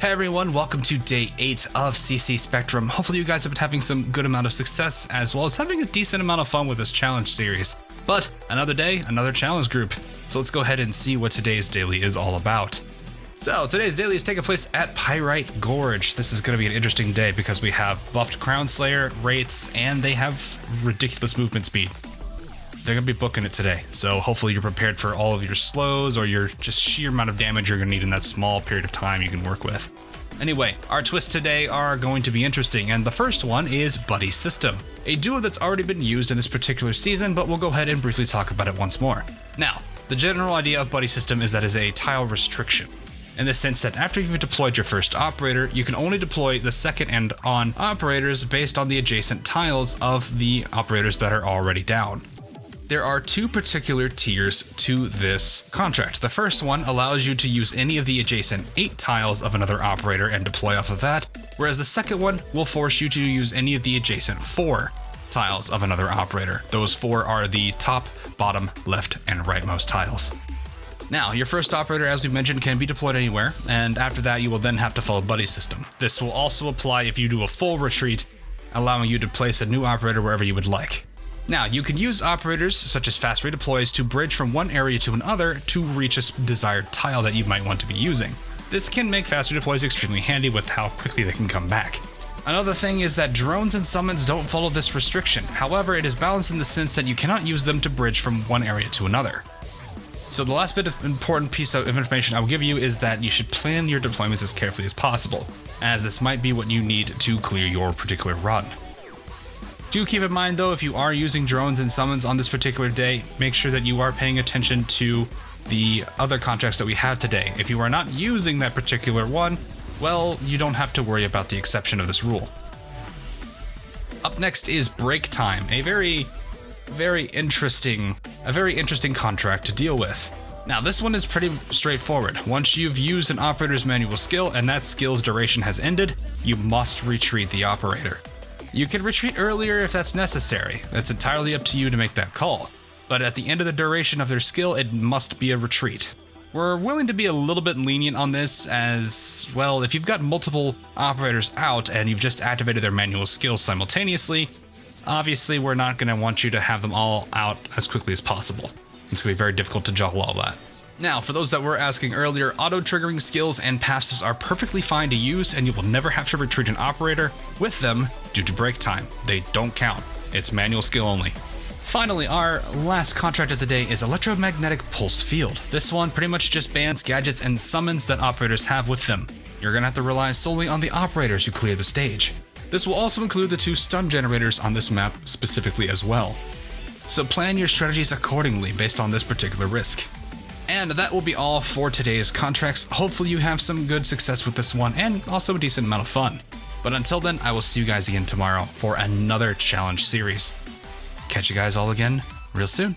Hey everyone, welcome to day 8 of CC Spectrum. Hopefully you guys have been having some good amount of success as well as having a decent amount of fun with this challenge series. But another day, another challenge group. So let's go ahead and see what today's daily is all about. So today's daily is taking place at Pyrite Gorge. This is going to be an interesting day because we have buffed Crown Slayer, Wraiths, and they have ridiculous movement speed. They're going to be booking it today, so hopefully you're prepared for all of your slows or your just sheer amount of damage you're going to need in that small period of time you can work with. Anyway, our twists today are going to be interesting, and the first one is Buddy System, a duo that's already been used in this particular season, but we'll go ahead and briefly talk about it once more. Now, the general idea of Buddy System is that it's a tile restriction, in the sense that after you've deployed your first operator, you can only deploy the second and on operators based on the adjacent tiles of the operators that are already down. There are two particular tiers to this contract. The first one allows you to use any of the adjacent 8 tiles of another operator and deploy off of that, whereas the second one will force you to use any of the adjacent 4 tiles of another operator. Those 4 are the top, bottom, left, and rightmost tiles. Now, your first operator, as we mentioned, can be deployed anywhere, and after that you will then have to follow Buddy System. This will also apply if you do a full retreat, allowing you to place a new operator wherever you would like. Now, you can use operators such as fast redeploys to bridge from one area to another to reach a desired tile that you might want to be using. This can make fast redeploys extremely handy with how quickly they can come back. Another thing is that drones and summons don't follow this restriction. However, it is balanced in the sense that you cannot use them to bridge from one area to another. So the last bit of important piece of information I will give you is that you should plan your deployments as carefully as possible, as this might be what you need to clear your particular run. Do keep in mind though, if you are using drones and summons on this particular day, make sure that you are paying attention to the other contracts that we have today. If you are not using that particular one, well, you don't have to worry about the exception of this rule. Up next is Break Time, a very interesting contract to deal with. Now this one is pretty straightforward. Once you've used an operator's manual skill and that skill's duration has ended, you must retreat the operator. You can retreat earlier if that's necessary. It's entirely up to you to make that call. But at the end of the duration of their skill, it must be a retreat. We're willing to be a little bit lenient on this as, well, if you've got multiple operators out and you've just activated their manual skills simultaneously, obviously we're not going to want you to have them all out as quickly as possible. It's going to be very difficult to juggle all that. Now, for those that were asking earlier, auto-triggering skills and passives are perfectly fine to use, and you will never have to retreat an operator with them due to break time. They don't count. It's manual skill only. Finally, our last contract of the day is Electromagnetic Pulse Field. This one pretty much just bans gadgets and summons that operators have with them. You're going to have to rely solely on the operators who clear the stage. This will also include the 2 stun generators on this map specifically as well. So plan your strategies accordingly based on this particular risk. And that will be all for today's contracts. Hopefully you have some good success with this one and also a decent amount of fun. But until then, I will see you guys again tomorrow for another challenge series. Catch you guys all again real soon.